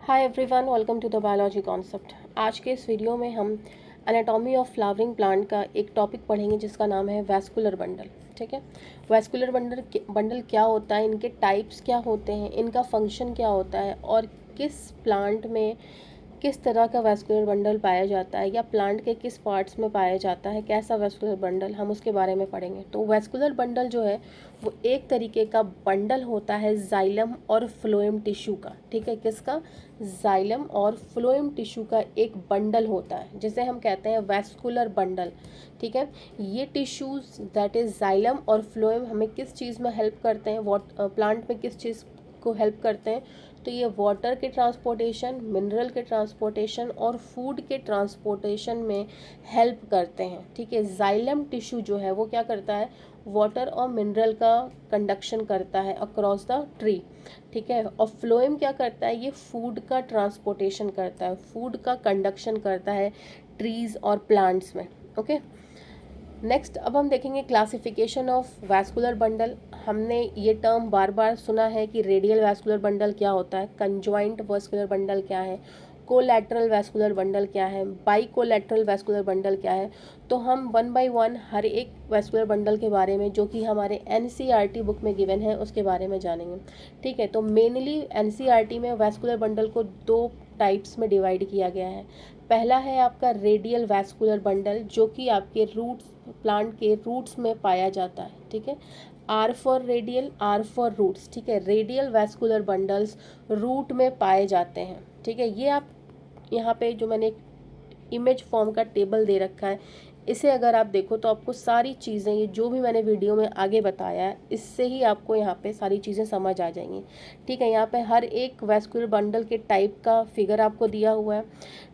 Hi everyone, welcome to the biology concept. आज के इस वीडियो में हम एनाटॉमी ऑफ फ्लावरिंग प्लांट का एक टॉपिक पढ़ेंगे जिसका नाम है वैस्कुलर बंडल। ठीक है, वैस्कुलर बंडल क्या होता है, इनके टाइप्स क्या होते हैं, इनका फंक्शन क्या होता है और किस प्लांट में किस तरह का वैस्कुलर बंडल पाया जाता है या प्लांट के किस पार्ट्स में पाया जाता है, कैसा वैस्कुलर बंडल, हम उसके बारे में पढ़ेंगे। तो वैस्कुलर बंडल जो है वो एक तरीके का बंडल होता है जाइलम और फ्लोएम टिश्यू का। ठीक है, किसका? जाइलम और फ्लोएम टिश्यू का एक बंडल होता है जिसे हम कहते हैं वैस्कुलर बंडल। ठीक है, ये टिश्यूज दैट इज जाइलम और फ्लोएम हमें किस चीज़ में हेल्प करते हैं, प्लांट में किस चीज़ को हेल्प करते हैं? तो ये वाटर के ट्रांसपोर्टेशन, मिनरल के ट्रांसपोर्टेशन और फूड के ट्रांसपोर्टेशन में हेल्प करते हैं। ठीक है, जाइलम टिश्यू जो है वो क्या करता है, वाटर और मिनरल का कंडक्शन करता है अक्रॉस द ट्री। ठीक है, और फ्लोएम क्या करता है, ये फूड का ट्रांसपोर्टेशन करता है, फूड का कंडक्शन करता है ट्रीज और प्लांट्स में। ओके, नेक्स्ट अब हम देखेंगे क्लासिफिकेशन ऑफ वैस्कुलर बंडल। हमने ये टर्म बार बार सुना है कि रेडियल वैस्कुलर बंडल क्या होता है, कंजॉइंट वैस्कुलर बंडल क्या है, कोलैटरल वैस्कुलर बंडल क्या है, बाई कोलैटरल वैस्कुलर बंडल क्या है। तो हम वन बाय वन हर एक वैस्कुलर बंडल के बारे में, जो कि हमारे एनसीईआरटी बुक में गिवन है, उसके बारे में जानेंगे। ठीक है, तो मेनली एनसीईआरटी में वैस्कुलर बंडल को दो टाइप्स में डिवाइड किया गया है। पहला है आपका रेडियल वैस्कुलर बंडल, जो कि आपके रूट्स, प्लांट के रूट्स में पाया जाता है। ठीक है, R for radial, R for roots. ठीक है, रेडियल वैस्कुलर बंडल्स रूट में पाए जाते हैं। ठीक है, ये आप यहाँ पे जो मैंने इमेज फॉर्म का टेबल दे रखा है, इसे अगर आप देखो तो आपको सारी चीज़ें, ये जो भी मैंने वीडियो में आगे बताया है, इससे ही आपको यहाँ पे सारी चीज़ें समझ आ जाएंगी। ठीक है, यहाँ पे हर एक वैस्कुलर बंडल के टाइप का फिगर आपको दिया हुआ है।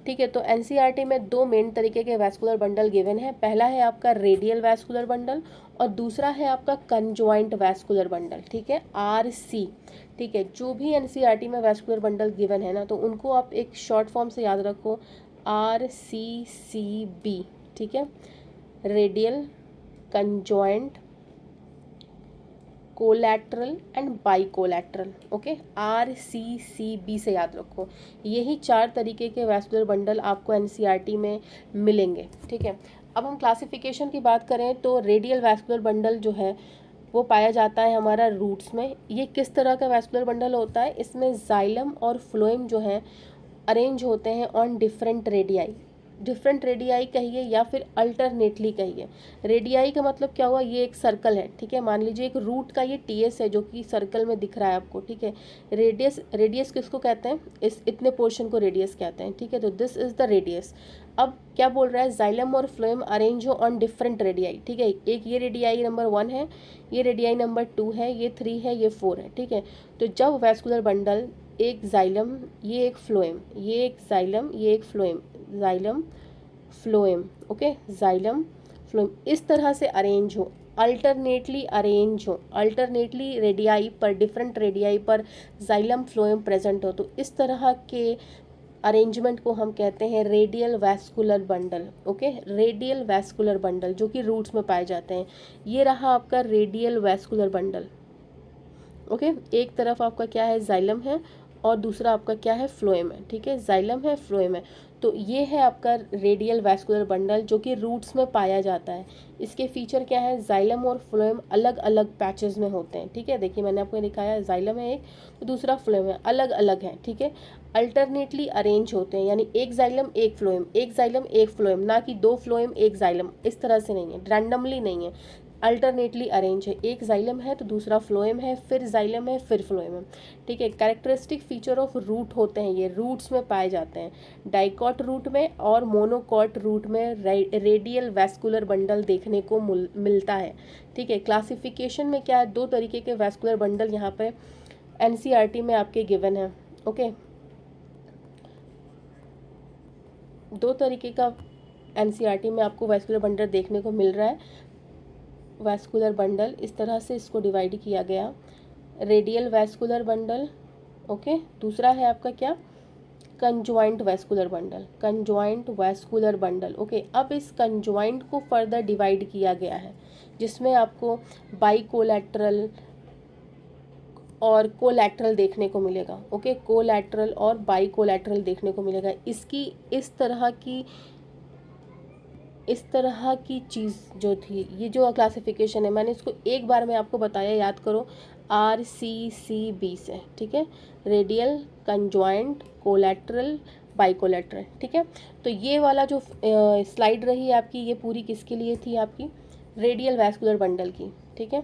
ठीक है, तो एनसीईआरटी में दो मेन तरीके के वैस्कुलर बंडल गिवन है। पहला है आपका रेडियल वैस्कुलर बंडल और दूसरा है आपका कंजॉइंट वैस्कुलर बंडल। ठीक है, RC। ठीक है, जो भी एनसीईआरटी में वैस्कुलर बंडल गिवन है ना, तो उनको आप एक शॉर्ट फॉर्म से याद रखो, RCCB। ठीक है, radial, conjoint, collateral and by collateral. Okay, RCCB से याद रखो। यही चार तरीके के वैस्कुलर बंडल आपको एनसीईआरटी में मिलेंगे। ठीक है, अब हम क्लासिफिकेशन की बात करें तो रेडियल वैस्कुलर बंडल जो है वो पाया जाता है हमारा रूट्स में। ये किस तरह का वैस्कुलर बंडल होता है, इसमें जाइलम और फ्लोएम जो है अरेंज होते हैं on different radii. Different radii कहिए या फिर अल्टरनेटली कहिए। रेडियाई का मतलब क्या हुआ, ये एक सर्कल है। ठीक है, मान लीजिए एक रूट का ये टीएस है जो कि सर्कल में दिख रहा है आपको। ठीक है, रेडियस, रेडियस किसको कहते हैं, इस इतने पोर्शन को रेडियस कहते हैं। ठीक है, तो दिस इज द रेडियस। अब क्या बोल रहा है, जाइलम और फ्लोएम अरेंज हो ऑन डिफरेंट रेडियाई। ठीक है, एक ये रेडियाई नंबर 1 है, ये रेडियाई नंबर 2 है, ये 3 है, ये 4 है। ठीक है, तो जब वैस्कुलर बंडल एक जाइलम, ये एक फ्लोएम, ये एक जाइलम, ये एक phloem, xylem phloem, okay, xylem phloem इस तरह से अरेंज हो, अल्टरनेटली अरेंज हो, अल्टरनेटली रेडियाई पर, डिफरेंट रेडियाई पर जाइलम फ्लोएम प्रेजेंट हो, तो इस तरह के अरेंजमेंट को हम कहते हैं radial vascular bundle. Okay, radial vascular bundle जो कि रूट्स में पाए जाते हैं। ये रहा आपका रेडियल वैस्कुलर बंडल। ओके, एक तरफ आपका क्या है, जाइलम है और दूसरा आपका क्या है, फ्लोएम है। ठीक है, जाइलम है, फ्लोएम है, तो ये है आपका रेडियल वैस्कुलर बंडल जो कि रूट्स में पाया जाता है। इसके फीचर क्या है, जाइलम और फ्लोएम अलग अलग पैचेस में होते हैं। ठीक है, देखिए मैंने आपको दिखाया, जाइलम है एक, तो दूसरा फ्लोएम है, अलग अलग है। ठीक है, अल्टरनेटली अरेंज होते हैं, यानी एक जाइलम एक फ्लोएम, एक जाइलम एक फ्लोएम, ना कि दो फ्लोएम एक जाइलम, इस तरह से नहीं है, रैंडमली नहीं है, अल्टरनेटली अरेंज है। एक जाइलम है तो दूसरा फ्लोएम है, फिर जाइलम है, फिर फ्लोएम है। ठीक है, कैरेक्टरिस्टिक फीचर ऑफ रूट होते हैं, ये रूट्स में पाए जाते हैं। डाइकॉट रूट में और मोनोकॉट रूट में रेडियल वैस्कुलर बंडल देखने को मिलता है। ठीक है, क्लासिफिकेशन में क्या है, दो तरीके के वैस्कुलर बंडल यहाँ पे एनसीईआरटी में आपके गिवन है। ओके, दो तरीके का एनसीईआरटी में आपको वैस्कुलर बंडल देखने को मिल रहा है। वैस्कुलर बंडल इस तरह से इसको डिवाइड किया गया, रेडियल वैस्कुलर बंडल। ओके, दूसरा है आपका क्या, conjoint vascular bundle, conjoint vascular bundle. Okay, अब इस कंजॉइंट को फर्दर डिवाइड किया गया है जिसमें आपको बाई कोलैटरल और कोलैटरल देखने को मिलेगा। ओके, कोलैटरल और बाई कोलैटरल देखने को मिलेगा। इसकी इस तरह की चीज़ जो थी, ये जो क्लासिफिकेशन है, मैंने इसको एक बार में आपको बताया, याद करो, RCCB से, ठीक है, रेडियल, कंजॉइंट, कोलैटरल, बाइकोलैटरल, ठीक है। तो ये वाला जो स्लाइड रही आपकी, ये पूरी किसके लिए थी, आपकी रेडियल वैस्कुलर बंडल की, ठीक है।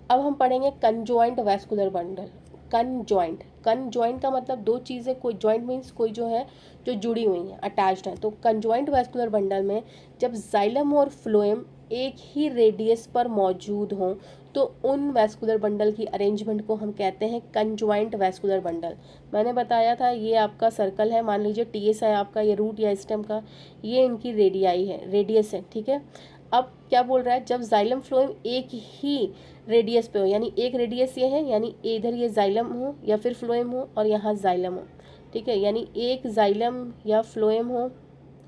अब हम पढ़ेंगे कंजॉइंट वैस्कुलर बंडल। कंजॉइंट का मतलब दो चीज़ें, कोई जॉइंट मीन्स कोई जो है जो जुड़ी हुई हैं, अटैच्ड है। तो कंजॉइंट वैस्कुलर बंडल में जब जाइलम और फ्लोएम एक ही रेडियस पर मौजूद हों तो उन वैस्कुलर बंडल की अरेंजमेंट को हम कहते हैं कंजॉइंट वैस्कुलर बंडल। मैंने बताया था, ये आपका सर्कल है, मान लीजिए TS है आपका, ये रूट या स्टेम का, ये इनकी रेडियाई है, रेडियस है, ठीक है। अब क्या बोल रहा है, जब जाइलम फ्लोएम एक ही रेडियस पे हो, यानी एक रेडियस ये है, यानी इधर ये जाइलम हो या फिर फ्लोएम हो और यहाँ जाइलम हो, ठीक है, यानी एक जाइलम या फ्लोएम हो,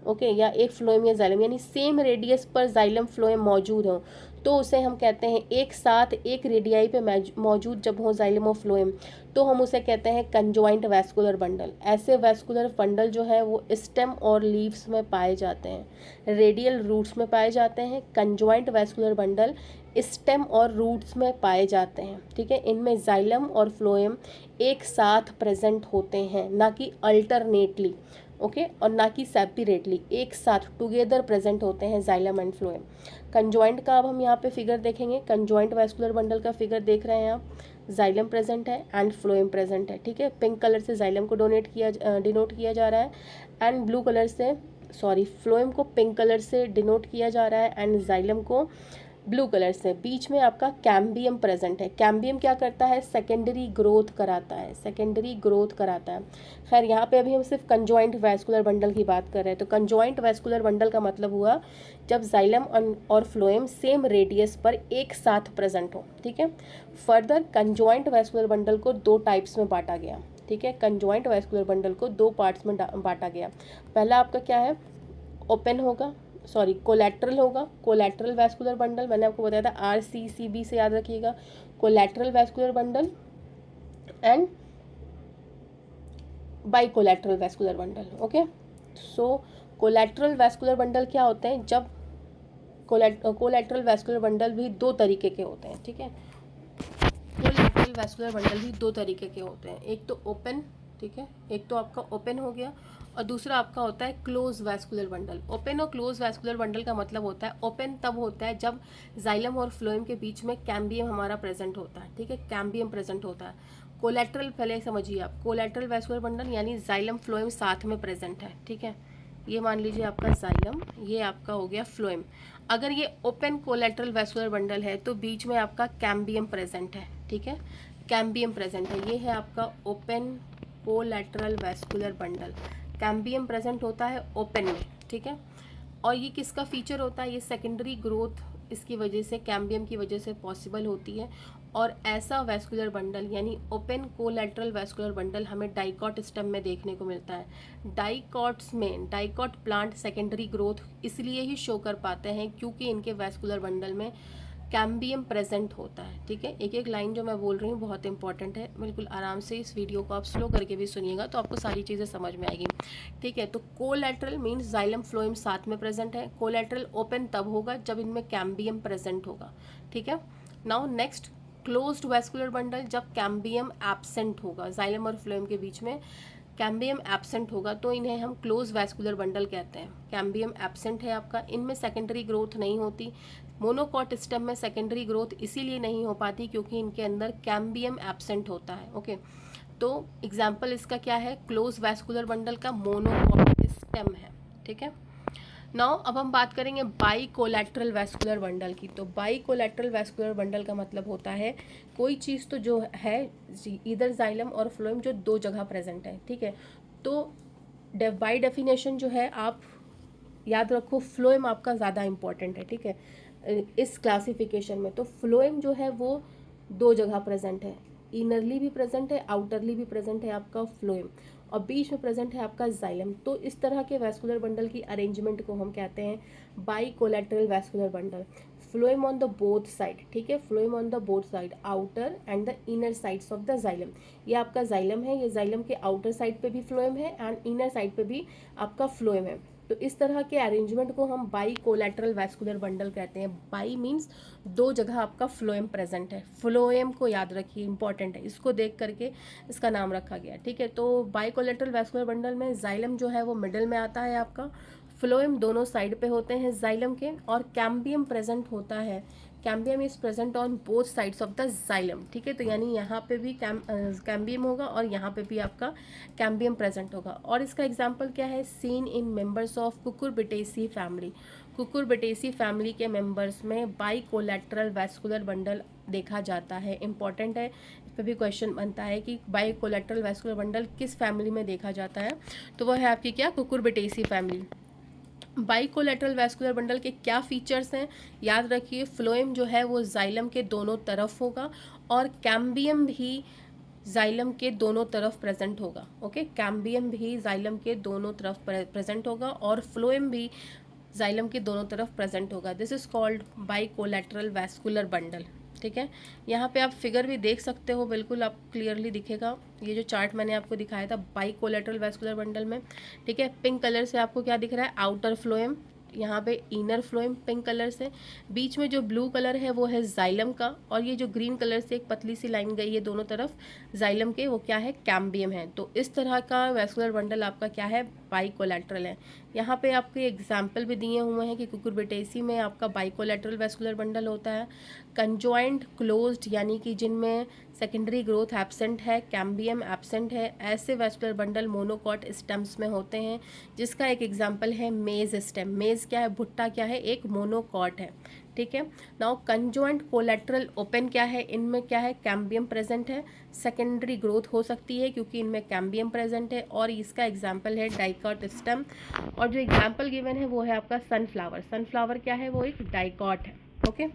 ओके, या एक फ्लोएम या जाइलम, यानी सेम रेडियस पर जाइलम फ्लोएम मौजूद हो, तो उसे हम कहते हैं एक साथ एक रेडियाई पे मौजूद जब हो जाइलम और फ्लोएम, तो हम उसे कहते हैं कंजॉइंट वैस्कुलर बंडल। ऐसे वैस्कुलर बंडल जो है वो स्टेम और लीव्स में पाए जाते हैं, रेडियल रूट्स में पाए जाते हैं। कंजॉइंट वैस्कुलर बंडल स्टेम और रूट्स में पाए जाते हैं, ठीक है। इनमें जाइलम और फ्लोएम एक साथ प्रेजेंट होते हैं, ना कि अल्टरनेटली, ओके, और ना कि सेपरेटली, एक साथ टुगेदर प्रेजेंट होते हैं जाइलम एंड फ्लोएम। कंजॉइंट का अब हम यहाँ पे फिगर देखेंगे। कंजॉइंट वैस्कुलर बंडल का फिगर देख रहे हैं आप, जाइलम प्रेजेंट है एंड फ्लोएम प्रेजेंट है, ठीक है। पिंक कलर से जाइलम को डिनोट किया जा रहा है एंड ब्लू कलर से, सॉरी, फ्लोएम को पिंक कलर से डिनोट किया जा रहा है एंड जाइलम को ब्लू कलर से। बीच में आपका कैम्बियम प्रेजेंट है। कैम्बियम क्या करता है, सेकेंडरी ग्रोथ कराता है, सेकेंडरी ग्रोथ कराता है। खैर यहाँ पे अभी हम सिर्फ कंजॉइंट वैस्कुलर बंडल की बात कर रहे हैं। तो कंजॉइंट वैस्कुलर बंडल का मतलब हुआ जब जाइलम और फ्लोएम सेम रेडियस पर एक साथ प्रेजेंट हो, ठीक है। फर्दर कंजॉइंट वैस्कुलर बंडल को दो टाइप्स में बांटा गया, ठीक है। कंजॉइंट वैस्कुलर बंडल को दो पार्ट्स में बांटा गया। पहला आपका क्या है, ओपन होगा, सॉरी, कोलैटरल होगा, कोलैटरल वैस्कुलर बंडल, मैंने आपको बताया था RCCB से याद रखिएगा, collateral vascular bundle and bicollateral vascular bundle, okay. So collateral vascular bundle क्या होते हैं, जब कोलैटरल वैस्कुलर बंडल भी दो तरीके के होते हैं, ठीक है। कोलैटरल वैस्कुलर बंडल भी दो तरीके के होते हैं, एक तो ओपन, ठीक है, एक तो आपका ओपन हो गया, और दूसरा आपका होता है क्लोज वैस्कुलर बंडल। ओपन और क्लोज वैस्कुलर बंडल का मतलब होता है, ओपन तब होता है जब जाइलम और फ्लोएम के बीच में कैम्बियम हमारा प्रेजेंट होता है, ठीक है, कैम्बियम प्रेजेंट होता है। कोलैटरल, पहले समझिए आप, कोलैटरल वैस्कुलर बंडल यानी जाइलम फ्लोएम साथ में प्रेजेंट है, ठीक है। ये मान लीजिए आपका जाइलम, ये आपका हो गया फ्लोएम। अगर ये ओपन कोलैटरल वैस्कुलर बंडल है तो बीच में आपका कैम्बियम प्रेजेंट है, ठीक है, कैम्बियम प्रेजेंट है। ये है आपका open collateral vascular bundle, cambium present होता है ओपन में, ठीक है। और ये किसका फीचर होता है, ये सेकेंडरी ग्रोथ इसकी वजह से, कैम्बियम की वजह से पॉसिबल होती है। और ऐसा वैस्कुलर बंडल यानी ओपन कोलैटरल वैस्कुलर बंडल हमें डाइकॉट स्टेम में देखने को मिलता है। डाइकॉट्स में, डाइकॉट प्लांट सेकेंडरी ग्रोथ इसलिए ही शो कर पाते हैं क्योंकि इनके वैस्कुलर बंडल में कैम्बियम प्रेजेंट होता है, ठीक है। एक एक लाइन जो मैं बोल रही हूँ बहुत इंपॉर्टेंट है, बिल्कुल आराम से इस वीडियो को आप स्लो करके भी सुनिएगा तो आपको सारी चीज़ें समझ में आएगी, ठीक है। तो कोलैटरल मीन्स जाइलम फ्लोएम साथ में प्रेजेंट है। कोलैटरल ओपन तब होगा जब इनमें कैम्बियम प्रेजेंट होगा, ठीक है। Now next, closed vascular bundle, जब कैम्बियम एब्सेंट होगा, जाइलम और फ्लोएम के बीच में कैम्बियम एब्सेंट होगा तो इन्हें हम क्लोज वैस्कुलर बंडल कहते हैं। कैम्बियम एब्सेंट है आपका, इनमें सेकेंडरी ग्रोथ नहीं होती। मोनोकॉट स्टेम में सेकेंडरी ग्रोथ इसीलिए नहीं हो पाती क्योंकि इनके अंदर कैम्बियम एब्सेंट होता है, ओके। तो एग्जाम्पल इसका क्या है, क्लोज वैस्कुलर बंडल का मोनोकॉट स्टेम है, ठीक है। नाउ अब हम बात करेंगे बाई कोलैटरल वैस्कुलर बंडल की। तो बाई कोलैटरल वैस्कुलर बंडल का मतलब होता है कोई चीज़ तो जो है इधर जाइलम और फ्लोएम जो दो जगह प्रेजेंट है, ठीक है। तो बाई डेफिनेशन जो है आप याद रखो, फ्लोएम आपका ज़्यादा इंपॉर्टेंट है, ठीक है, इस क्लासिफिकेशन में। तो फ्लोएम जो है वो दो जगह प्रेजेंट है, इनरली भी प्रेजेंट है, आउटरली भी प्रेजेंट है आपका फ्लोएम, और बीच में प्रेजेंट है आपका जाइलम। तो इस तरह के वैस्कुलर बंडल की अरेंजमेंट को हम कहते हैं by collateral vascular bundle. Phloem on the both side, ठीक है, phloem on the both side, outer and the inner sides of the xylem. ये आपका जाइलम है, ये जाइलम के आउटर साइड पे भी फ्लोएम है एंड इनर साइड पे भी आपका फ्लोएम है। तो इस तरह के अरेंजमेंट को हम बाई कोलैटरल वैस्कुलर बंडल कहते हैं। बाई मीन्स दो जगह आपका फ्लोएम प्रेजेंट है। फ्लोएम को याद रखिए, इंपॉर्टेंट है, इसको देख करके इसका नाम रखा गया, ठीक है। तो बाई कोलैटरल वैस्कुलर बंडल में जाइलम जो है वो मिडल में आता है आपका, फ्लोएम दोनों साइड पे होते हैं जाइलम के, और कैम्बियम प्रेजेंट होता है। Cambium is present on both sides of the xylem, ठीक है। तो यानी यहाँ पे भी कैम्बियम होगा और यहाँ पे भी आपका कैम्बियम प्रेजेंट होगा। और इसका एग्जांपल क्या है, seen in members of Cucurbitaceae family. Cucurbitaceae family के मेंबर्स में बाई कोलैटरल वैस्कुलर बंडल देखा जाता है। इंपॉर्टेंट है, इस पर भी क्वेश्चन बनता है कि बाई कोलैटरल वैस्कुलर बंडल किस फैमिली में देखा जाता है, तो वह है आपकी क्या, Cucurbitaceae family. By collateral vascular bundle के क्या फीचर्स हैं, याद रखिए, फ्लोएम जो है वो जाइलम के दोनों तरफ होगा और कैम्बियम भी जाइलम के दोनों तरफ प्रेजेंट होगा। ओके, कैम्बियम भी जाइलम के दोनों तरफ प्रेजेंट होगा और फ्लोएम भी जाइलम के दोनों तरफ प्रेजेंट होगा। This is called by collateral vascular bundle, ठीक है। यहाँ पे आप फिगर भी देख सकते हो, बिल्कुल आप क्लियरली दिखेगा ये जो चार्ट मैंने आपको दिखाया था बाई कोलैटरल वैस्कुलर बंडल में, ठीक है। पिंक कलर से आपको क्या दिख रहा है, आउटर फ्लोएम, यहाँ पे इनर फ्लोएम पिंक कलर से, बीच में जो ब्लू कलर है वो है जाइलम का, और ये जो ग्रीन कलर से एक पतली सी लाइन गई है दोनों तरफ जाइलम के, वो क्या है, कैम्बियम है। तो इस तरह का वैस्कुलर बंडल आपका क्या है, बाई कोलैटरल है। यहाँ पे आपके एग्जाम्पल भी दिए हुए हैं कि कुकुरबिटेसी में आपका बाई कोलैटरल वैस्कुलर बंडल होता है। कंजॉइंट क्लोज्ड यानी कि जिनमें सेकेंडरी ग्रोथ एब्सेंट है, कैम्बियम एब्सेंट है, ऐसे वैस्कुलर बंडल मोनोकॉट स्टेम्स में होते हैं, जिसका एक एग्जांपल है मेज स्टेम। मेज क्या है, भुट्टा क्या है, एक मोनोकॉट है, ठीक है। नाउ कंजॉइंट कोलैटरल ओपन क्या है, इनमें क्या है, कैम्बियम प्रेजेंट है, सेकेंडरी ग्रोथ हो सकती है क्योंकि इनमें कैम्बियम प्रेजेंट है, और इसका एग्जाम्पल है डाइकॉट स्टेम। और जो एग्जाम्पल गिवन है वो है आपका सनफ्लावर। सनफ्लावर क्या है, वो एक डाइकॉट है, ओके।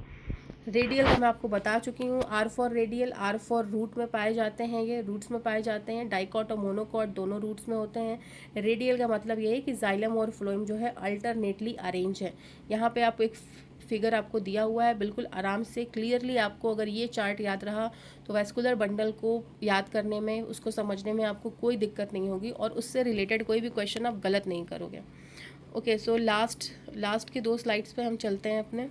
रेडियल का मैं आपको बता चुकी हूँ, R for radial, R for root में पाए जाते हैं, ये रूट्स में पाए जाते हैं। डाइकॉट और मोनोकॉट दोनों रूट्स में होते हैं। रेडियल का मतलब ये है कि जाइलम और फ्लोएम जो है अल्टरनेटली अरेंज है। यहाँ पे आप एक फिगर आपको दिया हुआ है, बिल्कुल आराम से क्लियरली आपको अगर ये चार्ट याद रहा तो वैस्कुलर बंडल को याद करने में, उसको समझने में आपको कोई दिक्कत नहीं होगी, और उससे रिलेटेड कोई भी क्वेश्चन आप गलत नहीं करोगे। ओके, सो लास्ट के 2 स्लाइड्स पे हम चलते हैं अपने।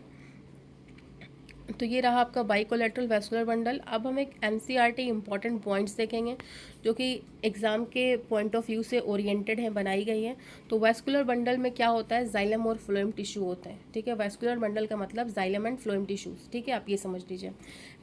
तो ये रहा आपका बाई कोलैटरल वैस्कुलर बंडल। अब हम एक एनसीईआरटी इंपॉर्टेंट पॉइंट्स देखेंगे जो कि एग्जाम के पॉइंट ऑफ व्यू से ओरिएंटेड हैं, बनाई गई हैं। तो वैस्कुलर बंडल में क्या होता है, जाइलम और फ्लोएम टिश्यू होते हैं, ठीक है। वैस्कुलर बंडल का मतलब जाइलम एंड फ्लोएम टिश्यूज, ठीक है, आप ये समझ लीजिए।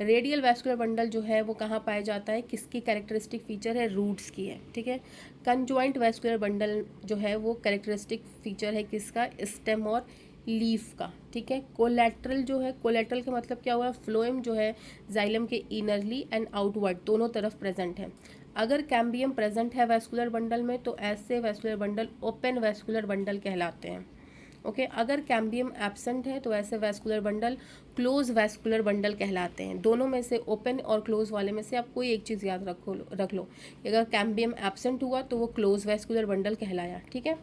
रेडियल वैस्कुलर बंडल जो है वो कहाँ पाया जाता है, किसकी कैरेक्टरिस्टिक फीचर है, रूट्स की है, ठीक है। कंजॉइंट वैस्कुलर बंडल जो है वो कैरेक्टरिस्टिक फीचर है किसका, स्टेम और लीफ का, ठीक है। कोलैटरल जो है, कोलैटरल का मतलब क्या हुआ, फ्लोएम जो है जाइलम के इनरली एंड आउटवर्ड दोनों तरफ प्रेजेंट है। अगर कैम्बियम प्रेजेंट है वैस्कुलर बंडल में तो ऐसे vascular bundle open vascular bundle कहलाते हैं, ओके। अगर कैम्बियम एब्सेंट है तो ऐसे vascular bundle close vascular bundle कहलाते हैं। दोनों में से, ओपन और क्लोज वाले में से आप कोई एक चीज़ याद रख लो, अगर कैम्बियम एब्सेंट हुआ तो वो क्लोज वैस्कुलर बंडल कहलाया, ठीक है।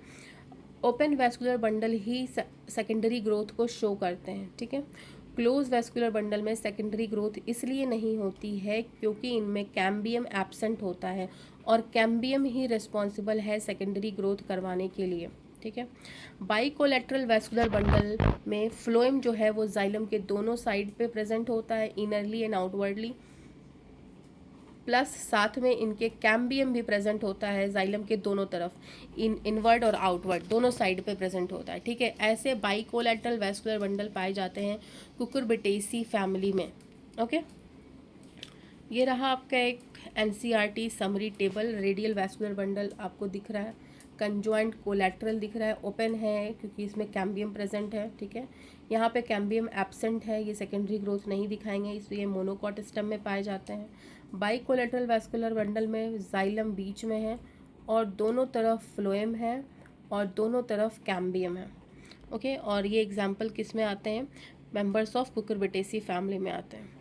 ओपन वैस्कुलर बंडल ही सेकेंडरी ग्रोथ को शो करते हैं, ठीक है। क्लोज वैस्कुलर बंडल में सेकेंडरी ग्रोथ इसलिए नहीं होती है क्योंकि इनमें कैम्बियम एब्सेंट होता है, और कैम्बियम ही रिस्पॉन्सिबल है सेकेंडरी ग्रोथ करवाने के लिए, ठीक है। बाई कोलैटरल वैस्कुलर बंडल में फ्लोएम जो है वो जाइलम के दोनों साइड पे प्रेजेंट होता है, इनरली एंड आउटवर्डली, प्लस साथ में इनके कैम्बियम भी प्रेजेंट होता है जाइलम के दोनों तरफ, इनवर्ड और आउटवर्ड दोनों साइड पे प्रेजेंट होता है, ठीक है। ऐसे बाई कोलैटरल वैस्कुलर बंडल पाए जाते हैं कुकुरबिटेसी फैमिली में, ओके। ये रहा आपका एक NCERT summary table. Radial vascular bundle आपको दिख रहा है, कंजॉइंट कोलैटरल दिख रहा है, ओपन है क्योंकि इसमें कैम्बियम प्रेजेंट है, ठीक है। यहाँ पे कैम्बियम एब्सेंट है, ये सेकेंडरी ग्रोथ नहीं दिखाएंगे, इसलिए मोनोकॉट स्टेम में पाए जाते हैं। बाई कोलैटरल वैस्कुलर बंडल में जाइलम बीच में है और दोनों तरफ फ्लोएम है और दोनों तरफ कैम्बियम है, ओके। और ये एग्जाम्पल किस में आते हैं, मेंबर्स ऑफ कुकुरबिटेसी फैमिली में आते हैं।